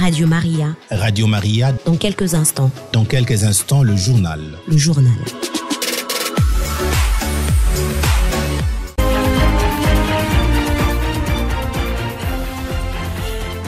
Radio Maria. Radio Maria. Dans quelques instants. Dans quelques instants, le journal. Le journal.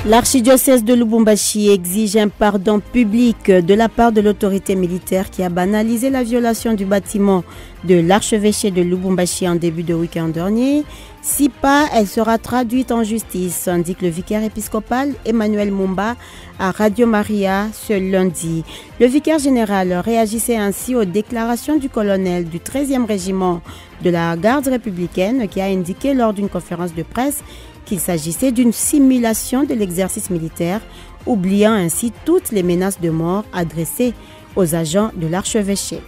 L'archidiocèse de Lubumbashi exige un pardon public de la part de l'autorité militaire qui a banalisé la violation du bâtiment de l'archevêché de Lubumbashi en début de week-end dernier. Si pas, elle sera traduite en justice, indique le vicaire épiscopal Emmanuel Mumba à Radio Maria ce lundi. Le vicaire général réagissait ainsi aux déclarations du colonel du 13e régiment de la garde républicaine qui a indiqué lors d'une conférence de presse qu'il s'agissait d'une simulation de l'exercice militaire, oubliant ainsi toutes les menaces de mort adressées aux agents de l'archevêché.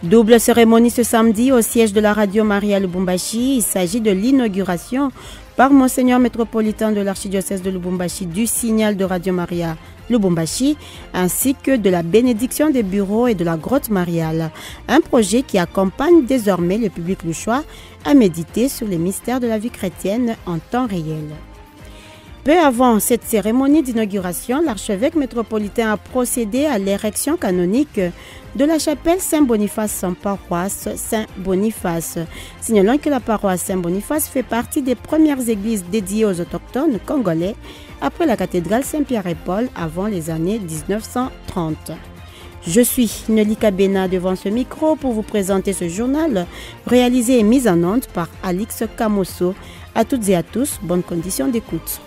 Double cérémonie ce samedi au siège de la Radio Maria Lubumbashi. Il s'agit de l'inauguration par Monseigneur métropolitain de l'archidiocèse de Lubumbashi du signal de Radio Maria Lubumbashi, ainsi que de la bénédiction des bureaux et de la grotte mariale, un projet qui accompagne désormais le public louchois à méditer sur les mystères de la vie chrétienne en temps réel. Peu avant cette cérémonie d'inauguration, l'archevêque métropolitain a procédé à l'érection canonique de la chapelle Saint-Boniface sans paroisse Saint-Boniface, signalant que la paroisse Saint-Boniface fait partie des premières églises dédiées aux autochtones congolais après la cathédrale Saint-Pierre et Paul avant les années 1930. Je suis Nelly Kabena devant ce micro pour vous présenter ce journal réalisé et mis en onde par Alix Kamoso. À toutes et à tous, bonne condition d'écoute.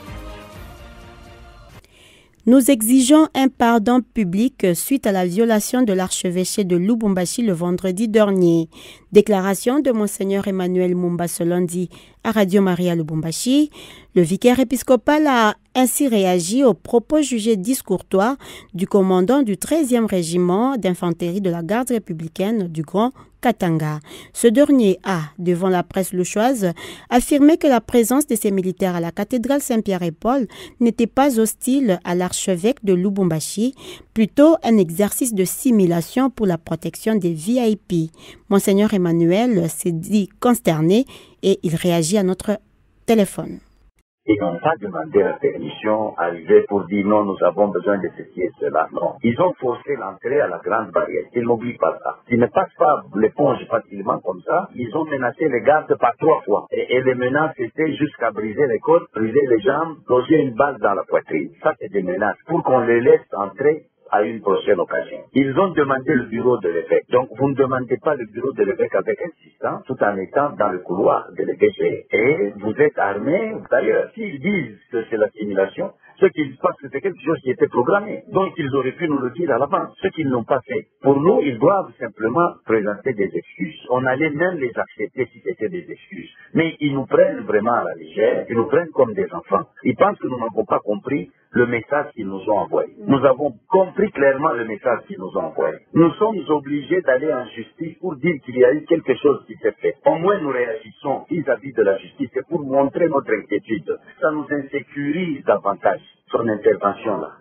Nous exigeons un pardon public suite à la violation de l'archevêché de Lubumbashi le vendredi dernier. Déclaration de Monseigneur Emmanuel Mumba ce lundi à Radio Maria Lubumbashi. Le vicaire épiscopal a ainsi réagi aux propos jugés discourtois du commandant du 13e régiment d'infanterie de la garde républicaine du Grand Katanga. Ce dernier a, devant la presse louchoise, affirmé que la présence de ces militaires à la cathédrale Saint-Pierre et Paul n'était pas hostile à l'archevêque de Lubumbashi, plutôt un exercice de simulation pour la protection des VIP. Monseigneur Emmanuel s'est dit consterné et il réagit à notre téléphone. Ils n'ont pas demandé la permission, arrivé pour dire non, nous avons besoin de ceci et cela. Non. Ils ont forcé l'entrée à la grande barrière. Ils n'oublient pas ça. Ils ne passent pas l'éponge facilement comme ça. Ils ont menacé les gardes par 3 fois. Et les menaces étaient jusqu'à briser les côtes, briser les jambes, loger une balle dans la poitrine. Ça, c'est des menaces. Pour qu'on les laisse entrer à une prochaine occasion. Ils ont demandé le bureau de l'évêque. Donc, vous ne demandez pas le bureau de l'évêque avec insistance, tout en étant dans le couloir de l'évêché. Et vous êtes armés. D'ailleurs, s'ils disent que c'est la simulation, ce qu'ils pensent que c'est quelque chose qui était programmé. Donc, ils auraient pu nous le dire à l'avance. Ce qu'ils n'ont pas fait. Pour nous, ils doivent simplement présenter des excuses. On allait même les accepter si c'était des excuses. Mais ils nous prennent vraiment à la légère. Ils nous prennent comme des enfants. Ils pensent que nous n'avons pas compris le message qu'ils nous ont envoyé. Nous avons compris clairement le message qu'ils nous ont envoyé. Nous sommes obligés d'aller en justice pour dire qu'il y a eu quelque chose qui s'est fait. Au moins, nous réagissons vis-à-vis de la justice. C'est pour montrer notre inquiétude. Ça nous insécurise davantage, son intervention-là.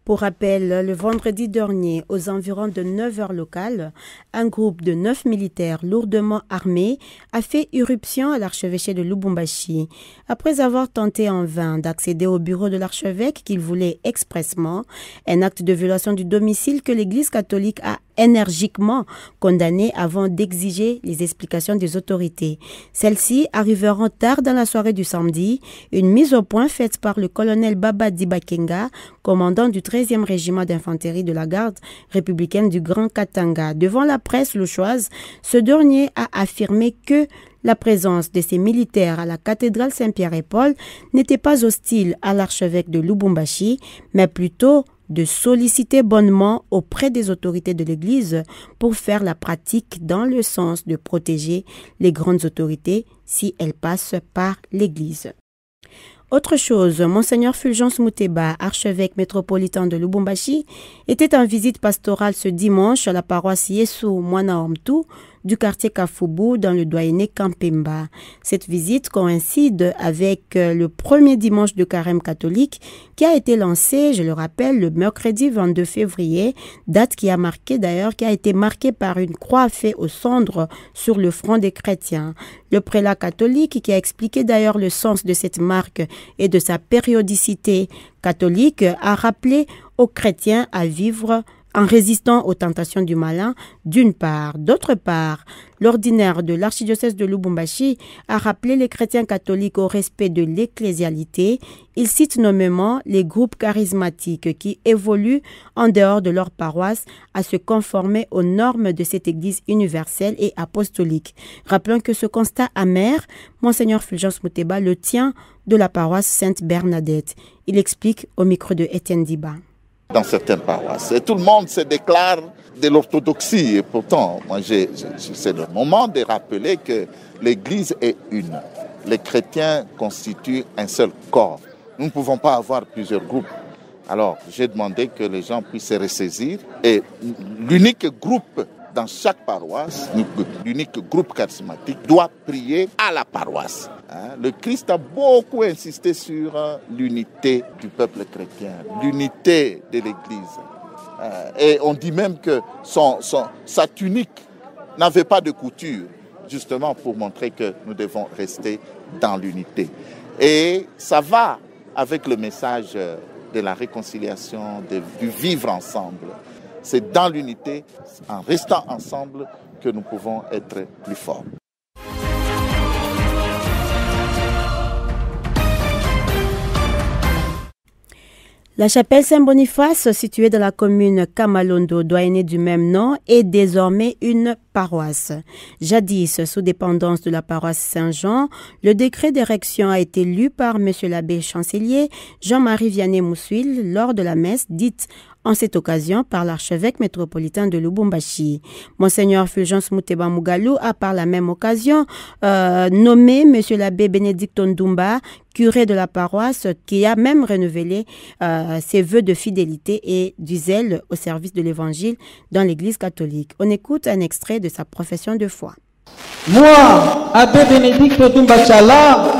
Pour rappel, le vendredi dernier, aux environs de 9 heures locales, un groupe de 9 militaires lourdement armés a fait irruption à l'archevêché de Lubumbashi. Après avoir tenté en vain d'accéder au bureau de l'archevêque qu'il voulait expressément, un acte de violation du domicile que l'Église catholique a énergiquement condamné avant d'exiger les explications des autorités. Celles-ci arriveront tard dans la soirée du samedi, une mise au point faite par le colonel Baba Dibakenga, commandant du 13e régiment d'infanterie de la garde républicaine du Grand Katanga. Devant la presse louchoise, ce dernier a affirmé que la présence de ces militaires à la cathédrale Saint-Pierre et Paul n'était pas hostile à l'archevêque de Lubumbashi, mais plutôt de solliciter bonnement auprès des autorités de l'Église pour faire la pratique dans le sens de protéger les grandes autorités si elles passent par l'Église. Autre chose, Monseigneur Fulgence Mouteba, archevêque métropolitain de Lubumbashi, était en visite pastorale ce dimanche à la paroisse Yesu Mwana Omtu du quartier Kafoubou dans le doyenné Kampemba. Cette visite coïncide avec le premier dimanche de carême catholique qui a été lancé, je le rappelle, le mercredi 22 février, date qui a été marquée par une croix faite aux cendres sur le front des chrétiens. Le prélat catholique, qui a expliqué d'ailleurs le sens de cette marque et de sa périodicité catholique, a rappelé aux chrétiens à vivre en résistant aux tentations du malin, d'une part. D'autre part, l'ordinaire de l'archidiocèse de Lubumbashi a rappelé les chrétiens catholiques au respect de l'ecclésialité. Il cite nommément les groupes charismatiques qui évoluent en dehors de leur paroisse à se conformer aux normes de cette Église universelle et apostolique. Rappelons que ce constat amer, Monseigneur Fulgence Muteba le tient de la paroisse Sainte-Bernadette. Il explique au micro de Étienne Diba. Dans certaines paroisses. Et tout le monde se déclare de l'orthodoxie. Et pourtant, c'est le moment de rappeler que l'Église est une. Les chrétiens constituent un seul corps. Nous ne pouvons pas avoir plusieurs groupes. Alors, j'ai demandé que les gens puissent se ressaisir. Et l'unique groupe dans chaque paroisse, l'unique groupe charismatique doit prier à la paroisse. Le Christ a beaucoup insisté sur l'unité du peuple chrétien, l'unité de l'Église. Et on dit même que sa tunique n'avait pas de couture, justement pour montrer que nous devons rester dans l'unité. Et ça va avec le message de la réconciliation, du vivre ensemble. C'est dans l'unité, en restant ensemble, que nous pouvons être plus forts. La chapelle Saint-Boniface, située dans la commune Kamalondo, doyenné du même nom, est désormais une paroisse. Jadis, sous dépendance de la paroisse Saint-Jean, le décret d'érection a été lu par M. l'abbé chancelier Jean-Marie Vianney Moussuil lors de la messe dite en cette occasion par l'archevêque métropolitain de Lubumbashi. Monseigneur Fulgence Muteba Mugalu a par la même occasion nommé M. l'abbé Bénédicte Ndumba, curé de la paroisse, qui a même renouvelé ses vœux de fidélité et du zèle au service de l'Évangile dans l'Église catholique. On écoute un extrait de sa profession de foi. Moi, abbé Bénédicte Ndumba Tchala,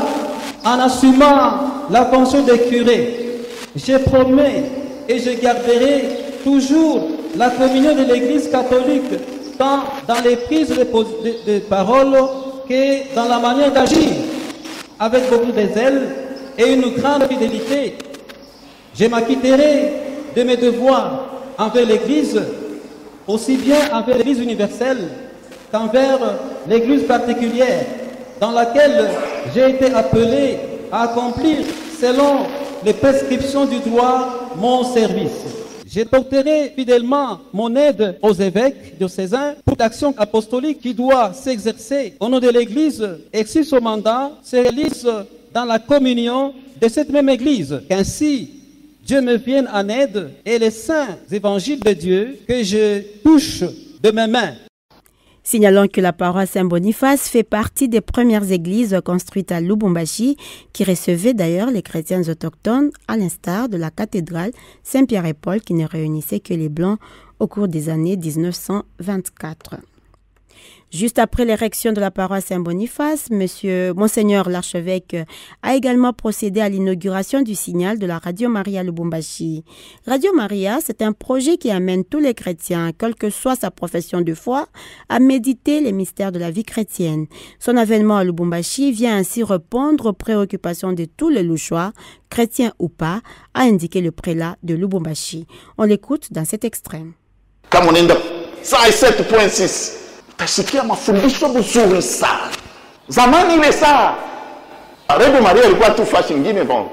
en assumant la fonction de curé, je promets et je garderai toujours la communion de l'Église catholique, tant dans les prises de parole que dans la manière d'agir, avec beaucoup de zèle et une grande fidélité. Je m'acquitterai de mes devoirs envers l'Église, aussi bien envers l'Église universelle qu'envers l'Église particulière, dans laquelle j'ai été appelé à accomplir selon les prescriptions du droit mon service. Je porterai fidèlement mon aide aux évêques diocésains pour l'action apostolique qui doit s'exercer au nom de l'Église et si ce mandat se réalise dans la communion de cette même Église. Qu'ainsi Dieu me vienne en aide et les saints évangiles de Dieu que je touche de mes mains. Signalons que la paroisse Saint-Boniface fait partie des premières églises construites à Lubumbashi qui recevaient d'ailleurs les chrétiens autochtones à l'instar de la cathédrale Saint-Pierre et Paul qui ne réunissait que les Blancs au cours des années 1924. Juste après l'érection de la paroisse Saint-Boniface, Monseigneur l'archevêque a également procédé à l'inauguration du signal de la Radio Maria Lubumbashi. Radio Maria, c'est un projet qui amène tous les chrétiens, quelle que soit sa profession de foi, à méditer les mystères de la vie chrétienne. Son avènement à Lubumbashi vient ainsi répondre aux préoccupations de tous les Louchois, chrétiens ou pas, a indiqué le prélat de Lubumbashi. On l'écoute dans cet extrait. 107.6 Utasikia mafundisho mzuri sana. Zamani ile saa Radio Maria ilikuwa tu flash nyingine bon.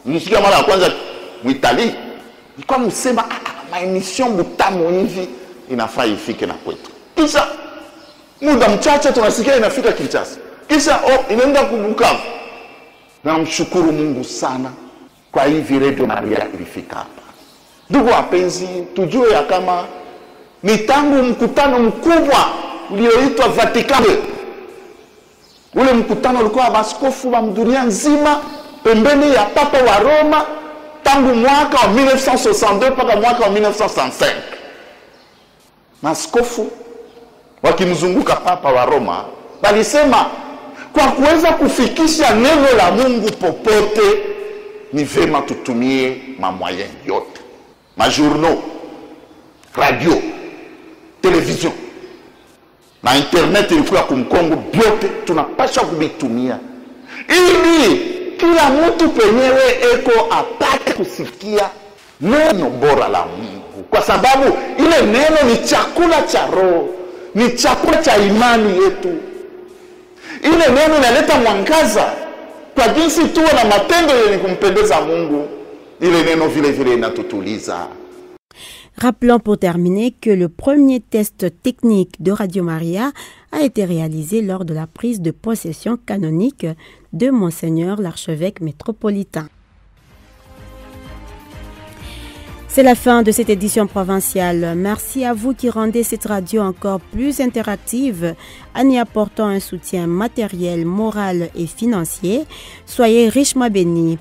Nisikia mara ya kwanza Muitali. Ilikuwa msema maemission mutamu hivi inafaa ifike na kwetu. Kisha muda mchache tunasikia inafika Kinshasa. Kisha inaenda kubukavu. Na mshukuru Mungu sana kwa hivi Radio Maria ilifika hapa. Ndugu wapenzi, tujue ya kama ni tangu mkutano mkubwa ulioitwa Vatican. Ule mkutano ulikuwa maaskofu wa dunia nzima pembeni ya Papa wa Roma tangu mwaka wa 1962 mpaka mwaka wa 1965. Maaskofu wakimzunguka Papa wa Roma, walisema kwa kuweza kufikisha neno la Mungu popote ni vema tutumie mamoyen yote, majournaux, radio, television na internet ilikuwa kumkongo, byote tunapasha kubitumia ili kila mtu penyewe eko apate kusikia neno bora la Mungu, kwa sababu ile neno ni chakula cha roho, ni chakula cha imani yetu. Ile neno inaleta mwangaza kwa jinsi tuwe na matendo yenye kumpendeza Mungu. Ile neno vile vile inatutuliza. Rappelons pour terminer que le premier test technique de Radio Maria a été réalisé lors de la prise de possession canonique de Monseigneur l'archevêque métropolitain. C'est la fin de cette édition provinciale. Merci à vous qui rendez cette radio encore plus interactive en y apportant un soutien matériel, moral et financier. Soyez richement bénis.